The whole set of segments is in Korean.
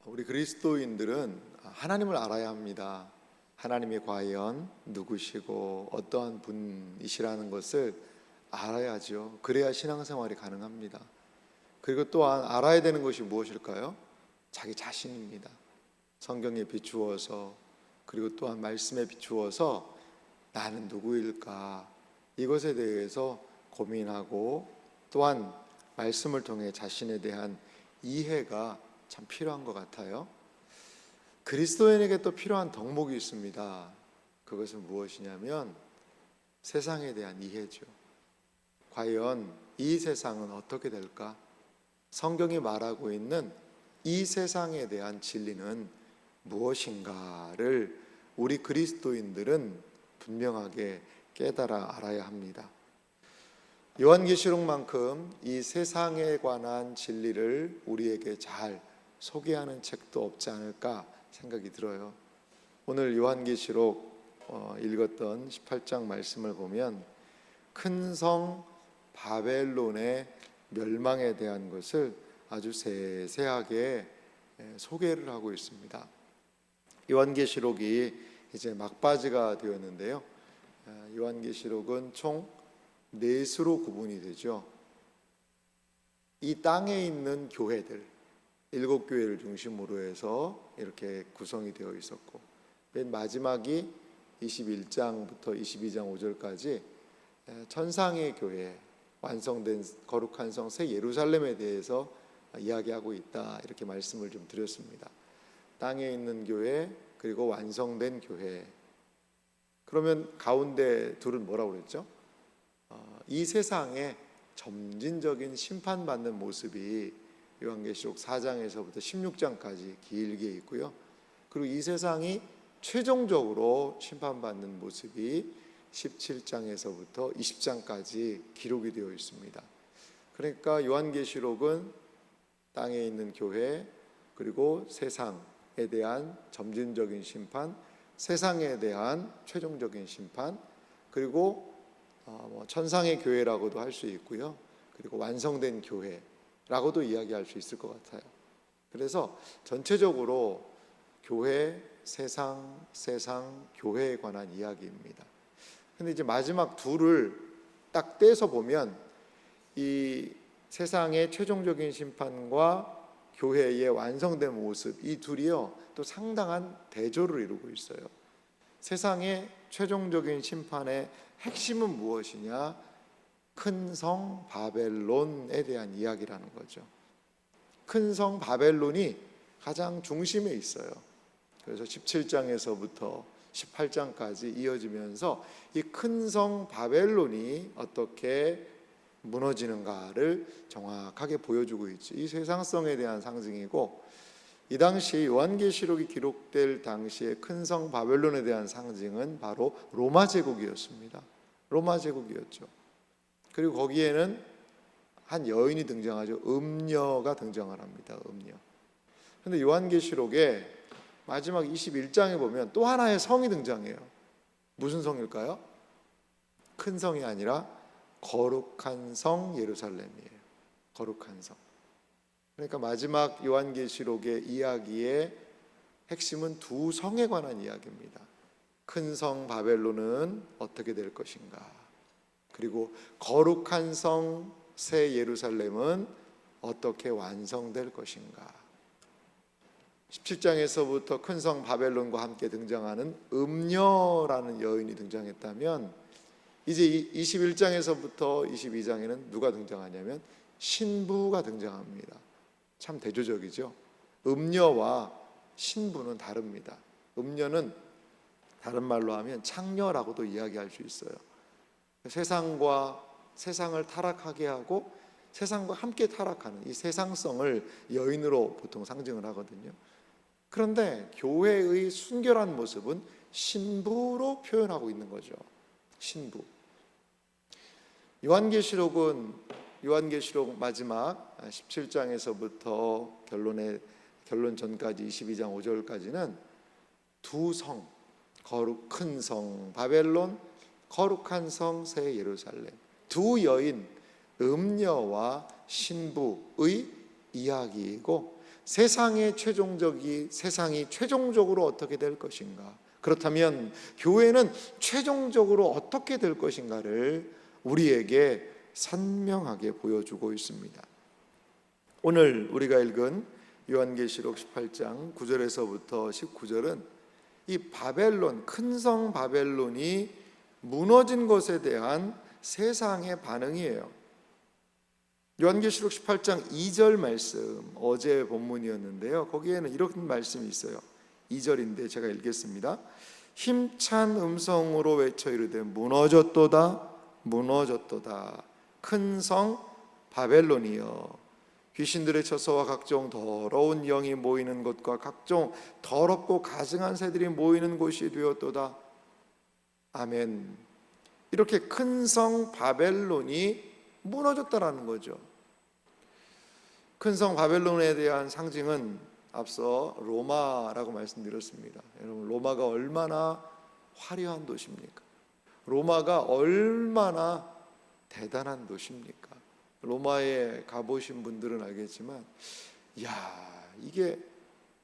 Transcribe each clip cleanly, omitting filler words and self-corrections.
우리 그리스도인들은 하나님을 알아야 합니다. 하나님이 과연 누구시고 어떠한 분이시라는 것을 알아야죠. 그래야 신앙생활이 가능합니다. 그리고 또한 알아야 되는 것이 무엇일까요? 자기 자신입니다. 성경에 비추어서, 그리고 또한 말씀에 비추어서 나는 누구일까? 이것에 대해서 고민하고, 또한 말씀을 통해 자신에 대한 이해가 참 필요한 것 같아요. 그리스도인에게 또 필요한 덕목이 있습니다. 그것은 무엇이냐면 세상에 대한 이해죠. 과연 이 세상은 어떻게 될까? 성경이 말하고 있는 이 세상에 대한 진리는 무엇인가를 우리 그리스도인들은 분명하게 깨달아 알아야 합니다. 요한계시록만큼 이 세상에 관한 진리를 우리에게 잘 소개하는 책도 없지 않을까 생각이 들어요. 오늘 요한계시록 읽었던 18장 말씀을 보면 큰 성 바벨론의 멸망에 대한 것을 아주 세세하게 소개를 하고 있습니다. 요한계시록이 이제 막바지가 되었는데요. 요한계시록은 총 4수로 구분이 되죠. 이 땅에 있는 교회들 7교회를 중심으로 해서 이렇게 구성이 되어 있었고, 맨 마지막이 21장부터 22장 5절까지 천상의 교회, 완성된 거룩한 성 새 예루살렘에 대해서 이야기하고 있다, 이렇게 말씀을 좀 드렸습니다. 땅에 있는 교회, 그리고 완성된 교회. 그러면 가운데 둘은 뭐라고 그랬죠? 이 세상에 점진적인 심판받는 모습이 요한계시록 4장에서부터 16장까지 길게 있고요. 그리고 이 세상이 최종적으로 심판받는 모습이 17장에서부터 20장까지 기록이 되어 있습니다. 그러니까 요한계시록은 땅에 있는 교회, 그리고 세상에 대한 점진적인 심판, 세상에 대한 최종적인 심판, 그리고 천상의 교회라고도 할 수 있고요. 그리고 완성된 교회라고도 이야기할 수 있을 것 같아요. 그래서 전체적으로 교회, 세상, 교회에 관한 이야기입니다. 근데 이제 마지막 둘을 딱 떼서 보면 이 세상의 최종적인 심판과 교회의 완성된 모습, 이 둘이요 또 상당한 대조를 이루고 있어요. 세상의 최종적인 심판의 핵심은 무엇이냐? 큰 성 바벨론에 대한 이야기라는 거죠. 큰 성 바벨론이 가장 중심에 있어요. 그래서 17장에서부터 18장까지 이어지면서 이 큰 성 바벨론이 어떻게 무너지는가를 정확하게 보여주고 있죠. 이 세상성에 대한 상징이고, 이 당시 요한계시록이 기록될 당시에 큰 성 바벨론에 대한 상징은 바로 로마 제국이었습니다. 로마 제국이었죠. 그리고 거기에는 한 여인이 등장하죠. 음녀가 등장을 합니다. 음녀. 그런데 요한계시록에 마지막 21장에 보면 또 하나의 성이 등장해요. 무슨 성일까요? 큰 성이 아니라 거룩한 성 예루살렘이에요. 거룩한 성. 그러니까 마지막 요한계시록의 이야기의 핵심은 두 성에 관한 이야기입니다. 큰 성 바벨론은 어떻게 될 것인가, 그리고 거룩한 성 새 예루살렘은 어떻게 완성될 것인가. 17장에서부터 큰 성 바벨론과 함께 등장하는 음녀라는 여인이 등장했다면, 이제 21장에서부터 22장에는 누가 등장하냐면 신부가 등장합니다. 참 대조적이죠. 음녀와 신부는 다릅니다. 음녀는 다른 말로 하면 창녀라고도 이야기할 수 있어요. 세상을 타락하게 하고 세상과 함께 타락하는 이 세상성을 여인으로 보통 상징을 하거든요. 그런데 교회의 순결한 모습은 신부로 표현하고 있는 거죠. 신부. 요한계시록 마지막 17장에서부터 결론 전까지 22장 5절까지는 두 성, 큰 성 바벨론, 거룩한 성 새 예루살렘, 두 여인 음녀와 신부의 이야기이고, 세상이 최종적으로 어떻게 될 것인가? 그렇다면 교회는 최종적으로 어떻게 될 것인가를 우리에게 선명하게 보여주고 있습니다. 오늘 우리가 읽은 요한계시록 18장 9절에서부터 19절은 이 바벨론, 큰 성 바벨론이 무너진 것에 대한 세상의 반응이에요. 요한계시록 18장 2절 말씀, 어제 본문이었는데요. 거기에는 이런 말씀이 있어요. 2절인데 제가 읽겠습니다. 힘찬 음성으로 외쳐 이르되 무너졌도다 무너졌도다 큰 성 바벨론이여, 귀신들의 처소와 각종 더러운 영이 모이는 곳과 각종 더럽고 가증한 새들이 모이는 곳이 되었도다. 아멘. 이렇게 큰 성 바벨론이 무너졌다라는 거죠. 큰 성 바벨론에 대한 상징은 앞서 로마라고 말씀드렸습니다. 여러분, 로마가 얼마나 화려한 도시입니까? 로마가 얼마나 대단한 도시입니까? 로마에 가보신 분들은 알겠지만, 이게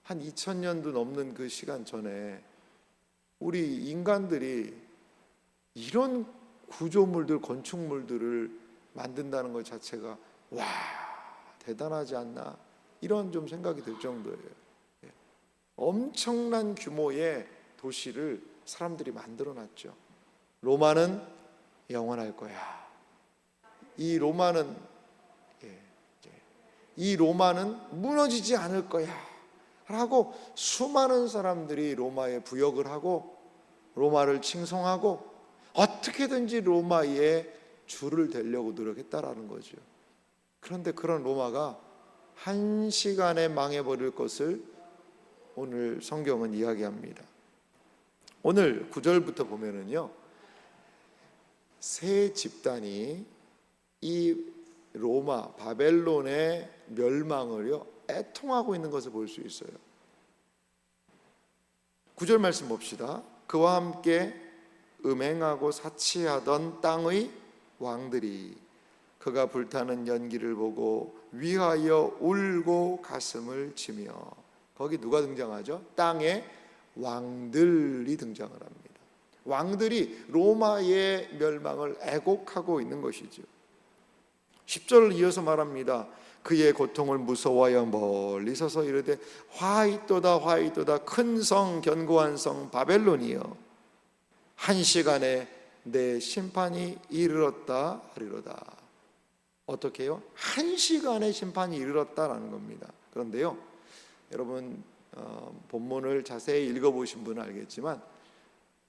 한 2000년도 넘는 그 시간 전에 우리 인간들이 이런 구조물들, 건축물들을 만든다는 것 자체가 대단하지 않나, 이런 좀 생각이 들 정도예요. 엄청난 규모의 도시를 사람들이 만들어 놨죠. 로마는 영원할 거야. 이 로마는 무너지지 않을 거야 라고 수많은 사람들이 로마에 부역을 하고 로마를 칭송하고 어떻게든지 로마에 줄을 대려고 노력했다라는 거죠. 그런데 그런 로마가 한시간에 망해버릴 것을 오늘 성경은 이야기합니다. 오늘 9절부터 보면은요, 세 집단이 이 로마, 바벨론의 멸망을요 애통하고 있는 것을 볼 수 있어요. 9절 말씀 봅시다. 그와 함께 음행하고 사치하던 땅의 왕들이 그가 불타는 연기를 보고 위하여 울고 가슴을 치며, 거기 누가 등장하죠? 땅의 왕들이 등장을 합니다. 왕들이 로마의 멸망을 애곡하고 있는 것이죠. 10절을 이어서 말합니다. 그의 고통을 무서워하여 멀리 서서 이르되 화이또다 화이또다 큰 성 견고한 성 바벨론이여, 한 시간에 내 심판이 이르렀다 하리로다. 어떻게 해요? 한 시간에 심판이 이르렀다라는 겁니다. 그런데요, 여러분 본문을 자세히 읽어보신 분은 알겠지만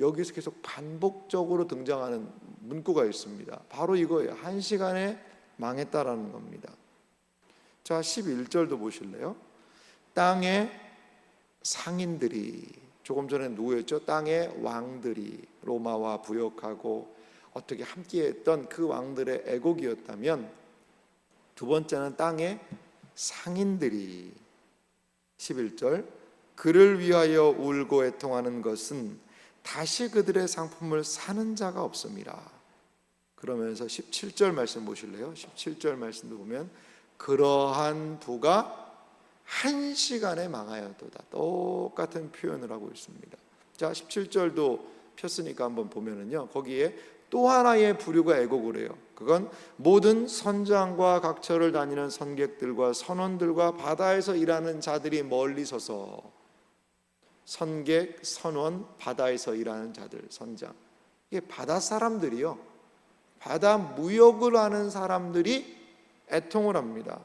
여기서 계속 반복적으로 등장하는 문구가 있습니다. 바로 이거예요. 한 시간에 망했다라는 겁니다. 자, 11절도 보실래요? 땅의 상인들이, 조금 전에 누구였죠? 땅의 왕들이 로마와 부역하고 어떻게 함께했던 그 왕들의 애곡이었다면, 두 번째는 땅의 상인들이, 11절 그를 위하여 울고 애통하는 것은 다시 그들의 상품을 사는 자가 없음이라. 그러면서 17절 말씀 보실래요? 17절 말씀도 보면 그러한 부가 한 시간에 망하였도다. 똑같은 표현을 하고 있습니다. 자, 17절도 폈으니까 한번 보면은요, 거기에 또 하나의 부류가 애곡을 해요. 그건 모든 선장과 각처를 다니는 선객들과 선원들과 바다에서 일하는 자들이 멀리 서서, 선객, 선원, 바다에서 일하는 자들, 선장, 이게 바다 사람들이요, 바다 무역을 하는 사람들이 애통을 합니다.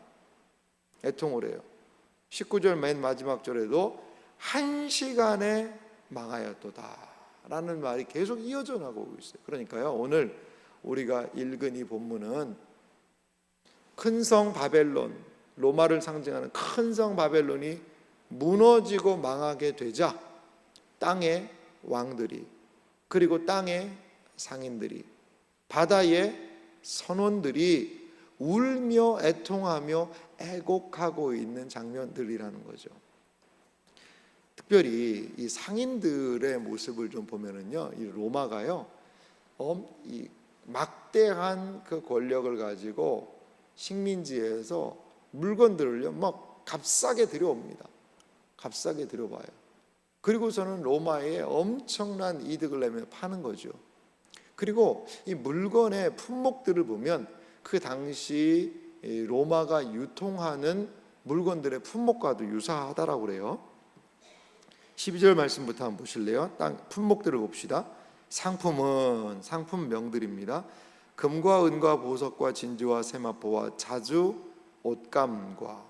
애통을 해요. 19절 맨 마지막 절에도 한 시간에 망하였도다 라는 말이 계속 이어져 나가고 있어요. 그러니까요, 오늘 우리가 읽은 이 본문은 큰 성 바벨론, 로마를 상징하는 큰 성 바벨론이 무너지고 망하게 되자 땅의 왕들이, 그리고 땅의 상인들이, 바다의 선원들이 울며 애통하며 애곡하고 있는 장면들이라는 거죠. 특별히 이 상인들의 모습을 좀 보면은요, 이 로마가요, 이 막대한 그 권력을 가지고 식민지에서 물건들을요 막 값싸게 들여옵니다. 값싸게 들여봐요. 그리고서는 로마에 엄청난 이득을 내며 파는 거죠. 그리고 이 물건의 품목들을 보면 그 당시 로마가 유통하는 물건들의 품목과도 유사하다라고 그래요. 12절 말씀부터 한번 보실래요? 품목들을 봅시다. 상품은 상품명들입니다. 금과 은과 보석과 진주와 세마포와 자주 옷감과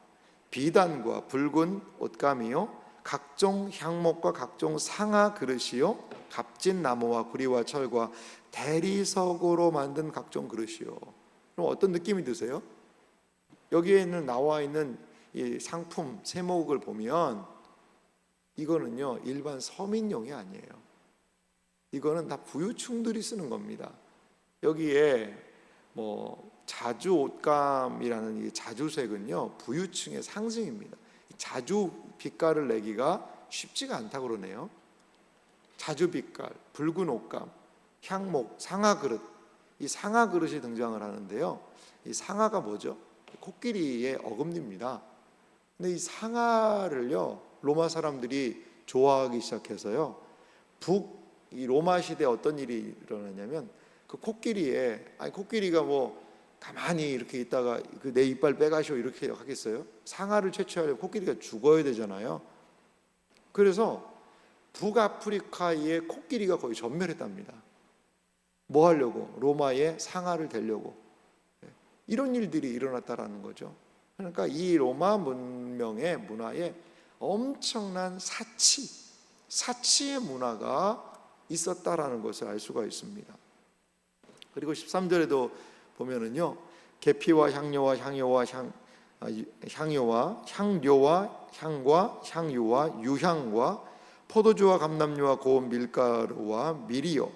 비단과 붉은 옷감이요 각종 향목과 각종 상아 그릇이요 값진 나무와 구리와 철과 대리석으로 만든 각종 그릇이요. 그럼 어떤 느낌이 드세요? 여기에는 나와 있는 이 상품 세목을 보면 이거는요 일반 서민용이 아니에요. 이거는 다 부유층들이 쓰는 겁니다. 여기에 뭐 자주 옷감이라는 이 자주색은요 부유층의 상징입니다. 자주 빛깔을 내기가 쉽지가 않다고 그러네요. 자주 빛깔, 붉은 옷감, 향목, 상아 그릇. 이 상아 그릇이 등장을 하는데요. 이 상아가 뭐죠? 코끼리의 어금니입니다. 근데 이 상아를요 로마 사람들이 좋아하기 시작해서요. 이 로마 시대에 어떤 일이 일어나냐면 그 코끼리가 뭐 가만히 이렇게 있다가 그 내 이빨 빼가시오 이렇게 하겠어요? 상아를 채취하려면 코끼리가 죽어야 되잖아요. 그래서 북아프리카의 코끼리가 거의 전멸했답니다. 뭐 하려고? 로마의 상아를 데려고. 이런 일들이 일어났다라는 거죠. 그러니까 이 로마 문명의 문화에 엄청난 사치의 문화가 있었다라는 것을 알 수가 있습니다. 그리고 13절에도 보면은요 계피와 향료와 향과 향유와 유향과 포도주와 감람류와 고운 밀가루와 밀이요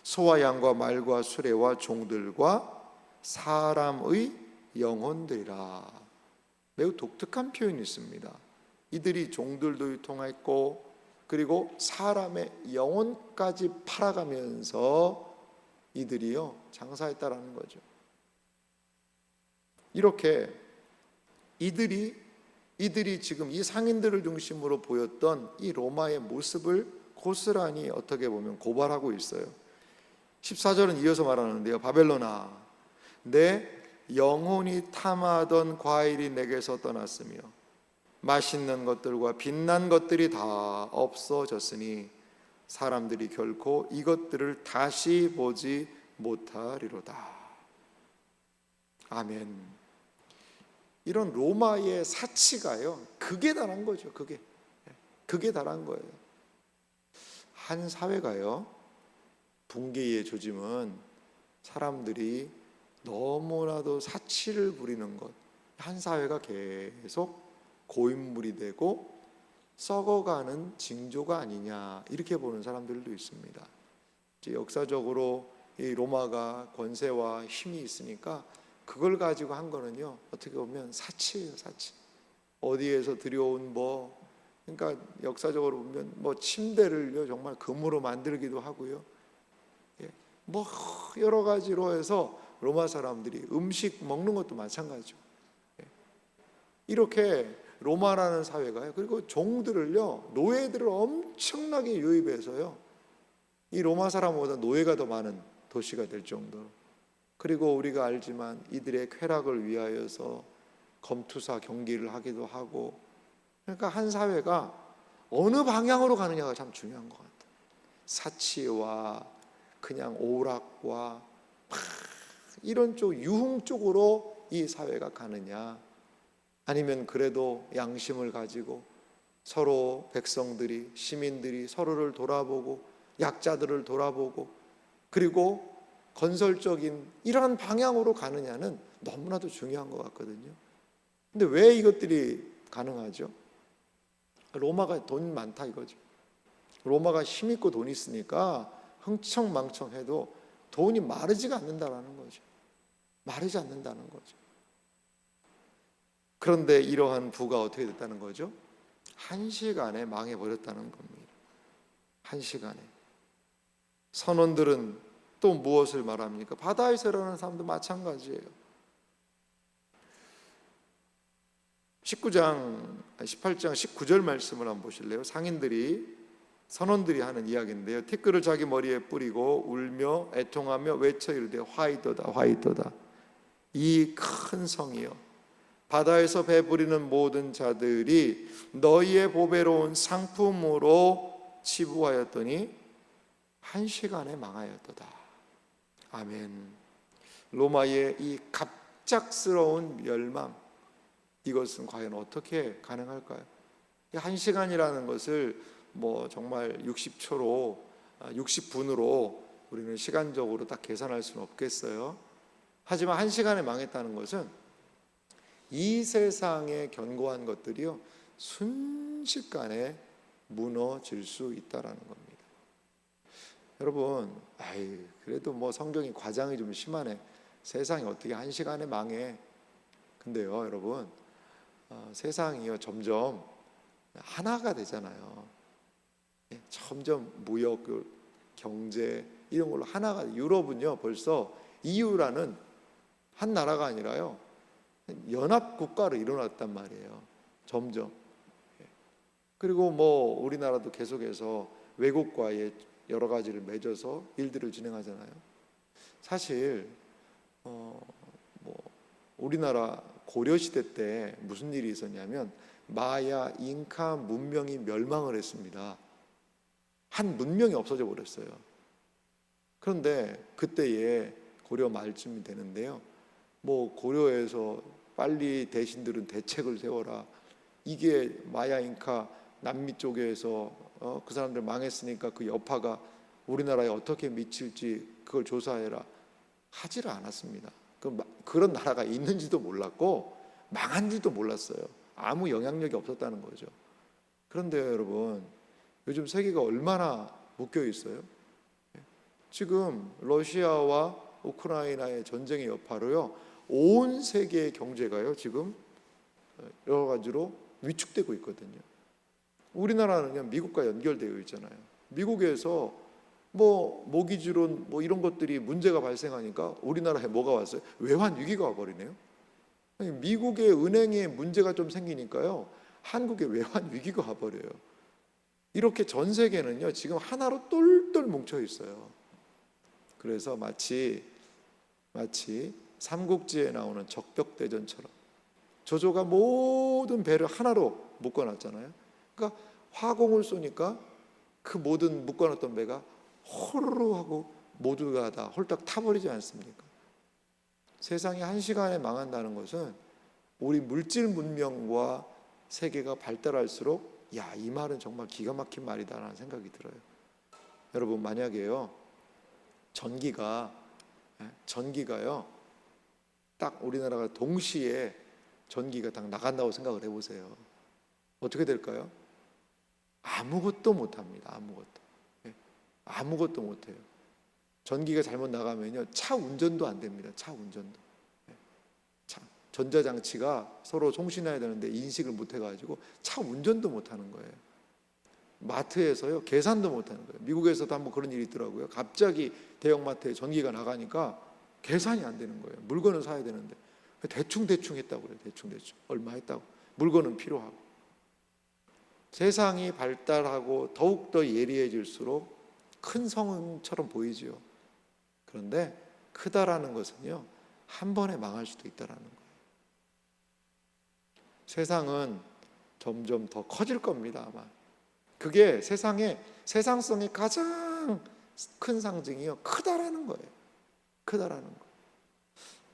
소와 양과 말과 수레와 종들과 사람의 영혼들이라. 매우 독특한 표현이 있습니다. 이들이 종들도 유통했고 그리고 사람의 영혼까지 팔아가면서 이들이요 장사했다라는 거죠. 이렇게 이들이 지금 이 상인들을 중심으로 보였던 이 로마의 모습을 고스란히 어떻게 보면 고발하고 있어요. 14절은 이어서 말하는데요. 바벨론아, 내 영혼이 탐하던 과일이 내게서 떠났으며 맛있는 것들과 빛난 것들이 다 없어졌으니 사람들이 결코 이것들을 다시 보지 못하리로다. 아멘. 이런 로마의 사치가요 극에 달한 거죠. 극에 달한 거예요. 한 사회가요 붕괴의 조짐은 사람들이 너무나도 사치를 부리는 것, 한 사회가 계속 고인물이 되고 썩어가는 징조가 아니냐 이렇게 보는 사람들도 있습니다. 역사적으로 이 로마가 권세와 힘이 있으니까 그걸 가지고 한 거는요 어떻게 보면 사치예요. 사치. 어디에서 들여온 그러니까 역사적으로 보면 침대를요 정말 금으로 만들기도 하고요. 여러 가지로 해서 로마 사람들이 음식 먹는 것도 마찬가지죠. 이렇게 로마라는 사회가요. 그리고 종들을요 노예들을 엄청나게 유입해서요 이 로마 사람보다 노예가 더 많은 도시가 될 정도로. 그리고 우리가 알지만 이들의 쾌락을 위하여서 검투사 경기를 하기도 하고. 그러니까 한 사회가 어느 방향으로 가느냐가 참 중요한 것 같아요. 사치와 그냥 오락과 이런 쪽 유흥 쪽으로 이 사회가 가느냐, 아니면 그래도 양심을 가지고 서로 백성들이 시민들이 서로를 돌아보고 약자들을 돌아보고 그리고 건설적인 이러한 방향으로 가느냐는 너무나도 중요한 것 같거든요. 근데 왜 이것들이 가능하죠? 로마가 돈 많다 이거죠. 로마가 힘 있고 돈 있으니까 흥청망청해도 돈이 마르지가 않는다라는 거죠. 마르지 않는다는 거죠. 그런데 이러한 부가 어떻게 됐다는 거죠? 한시간에 망해버렸다는 겁니다. 한시간에. 선원들은 또 무엇을 말합니까? 바다에서 일어나는 사람도 마찬가지예요. 18장 19절 말씀을 한번 보실래요? 선원들이 하는 이야기인데요. 티끌을 자기 머리에 뿌리고 울며 애통하며 외쳐 이르되 화이도다 화이도다. 이 큰 성이여, 바다에서 배부리는 모든 자들이 너희의 보배로운 상품으로 치부하였더니 한 시간에 망하였도다. 아멘. 로마의 이 갑작스러운 멸망, 이것은 과연 어떻게 가능할까요? 한 시간이라는 것을 정말 60초로 60분으로 우리는 시간적으로 딱 계산할 수는 없겠어요. 하지만 한 시간에 망했다는 것은 이 세상에 견고한 것들이요 순식간에 무너질 수 있다라는 겁니다. 여러분, 그래도 성경이 과장이 좀 심하네. 세상이 어떻게 한 시간에 망해? 근데요, 여러분, 세상이요 점점 하나가 되잖아요. 점점 무역, 경제 이런 걸로 하나가. 유럽은요 벌써 EU라는 한 나라가 아니라요 연합 국가로 일어났단 말이에요. 점점. 그리고 우리나라도 계속해서 외국과의 여러 가지를 맺어서 일들을 진행하잖아요. 사실 우리나라 고려 시대 때 무슨 일이 있었냐면 마야, 잉카 문명이 멸망을 했습니다. 한 문명이 없어져 버렸어요. 그런데 그때에 고려 말쯤이 되는데요. 고려에서 빨리 대신들은 대책을 세워라. 이게 마야, 잉카 남미 쪽에서 그 사람들 망했으니까 그 여파가 우리나라에 어떻게 미칠지 그걸 조사해라. 하지를 않았습니다. 그런 나라가 있는지도 몰랐고 망한지도 몰랐어요. 아무 영향력이 없었다는 거죠. 그런데 여러분, 요즘 세계가 얼마나 묶여 있어요? 지금 러시아와 우크라이나의 전쟁의 여파로요 온 세계의 경제가요 지금 여러 가지로 위축되고 있거든요. 우리나라는요 미국과 연결되어 있잖아요. 미국에서 모기지론 이런 것들이 문제가 발생하니까 우리나라에 뭐가 왔어요? 외환 위기가 와버리네요. 미국의 은행에 문제가 좀 생기니까요 한국에 외환 위기가 와버려요. 이렇게 전 세계는요 지금 하나로 똘똘 뭉쳐 있어요. 그래서 마치 삼국지에 나오는 적벽대전처럼 조조가 모든 배를 하나로 묶어놨잖아요. 그러니까 화공을 쏘니까 그 모든 묶어놨던 배가 호로로 하고 모두가 다 홀딱 타버리지 않습니까? 세상이 한 시간에 망한다는 것은 우리 물질 문명과 세계가 발달할수록 이 말은 정말 기가 막힌 말이다라는 생각이 들어요. 여러분, 만약에요 전기가요 딱 우리나라가 동시에 전기가 딱 나간다고 생각을 해보세요. 어떻게 될까요? 아무것도 못합니다. 아무것도 못해요. 전기가 잘못 나가면요 차 운전도 안 됩니다. 차 운전도. 전자장치가 서로 송신해야 되는데 인식을 못 해가지고 차 운전도 못 하는 거예요. 마트에서요 계산도 못 하는 거예요. 미국에서도 한번 그런 일이 있더라고요. 갑자기 대형마트에 전기가 나가니까 계산이 안 되는 거예요. 물건을 사야 되는데 대충 했다고 그래요. 대충 얼마 했다고. 물건은 필요하고. 세상이 발달하고 더욱더 예리해질수록 큰 성처럼 보이지요. 그런데 크다라는 것은요 한 번에 망할 수도 있다라는 거예요. 세상은 점점 더 커질 겁니다. 아마 그게 세상성의 가장 큰 상징이요 크다라는 거예요. 크다라는 거.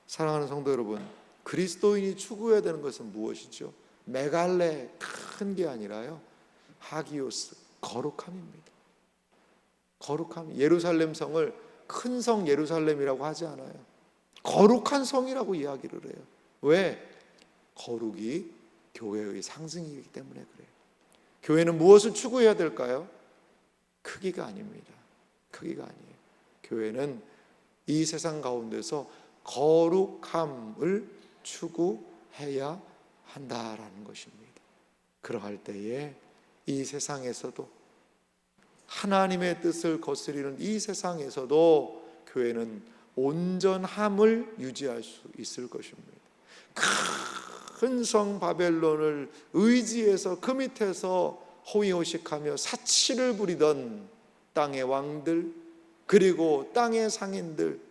사랑하는 성도 여러분, 그리스도인이 추구해야 되는 것은 무엇이죠? 메갈레 큰 게 아니라요 하기오스 거룩함입니다. 거룩함. 예루살렘 성을 큰 성 예루살렘이라고 하지 않아요. 거룩한 성이라고 이야기를 해요. 왜? 거룩이 교회의 상징이기 때문에 그래요. 교회는 무엇을 추구해야 될까요? 크기가 아닙니다. 크기가 아니에요. 교회는 이 세상 가운데서 거룩함을 추구해야 한다라는 것입니다. 그러할 때에 이 세상에서도 하나님의 뜻을 거스리는 이 세상에서도 교회는 온전함을 유지할 수 있을 것입니다. 큰 성 바벨론을 의지해서 그 밑에서 호의호식하며 사치를 부리던 땅의 왕들, 그리고 땅의 상인들,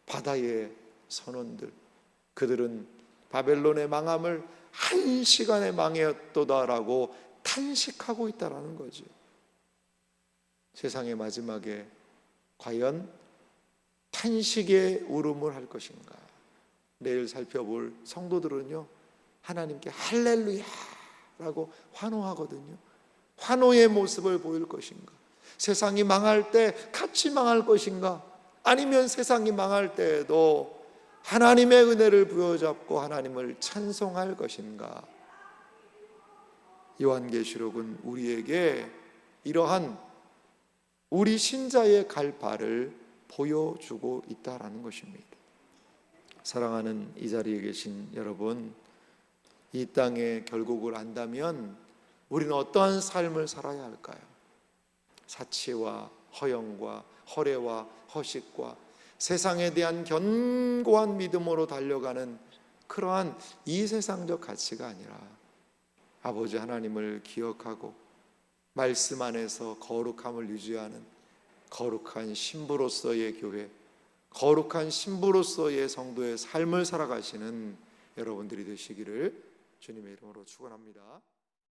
바다의 선원들, 그들은 바벨론의 망함을 한 시간에 망했도다라고 탄식하고 있다라는 거죠. 세상의 마지막에 과연 탄식의 울음을 할 것인가? 내일 살펴볼 성도들은요, 하나님께 할렐루야라고 환호하거든요. 환호의 모습을 보일 것인가? 세상이 망할 때 같이 망할 것인가? 아니면 세상이 망할 때에도 하나님의 은혜를 부여잡고 하나님을 찬송할 것인가? 요한계시록은 우리에게 이러한 우리 신자의 갈 바를 보여주고 있다라는 것입니다. 사랑하는 이 자리에 계신 여러분, 이 땅의 결국을 안다면 우리는 어떠한 삶을 살아야 할까요? 사치와 허영과 허례와 허식과 세상에 대한 견고한 믿음으로 달려가는 그러한 이 세상적 가치가 아니라 아버지 하나님을 기억하고 말씀 안에서 거룩함을 유지하는 거룩한 신부로서의 교회, 거룩한 신부로서의 성도의 삶을 살아가시는 여러분들이 되시기를 주님의 이름으로 축원합니다.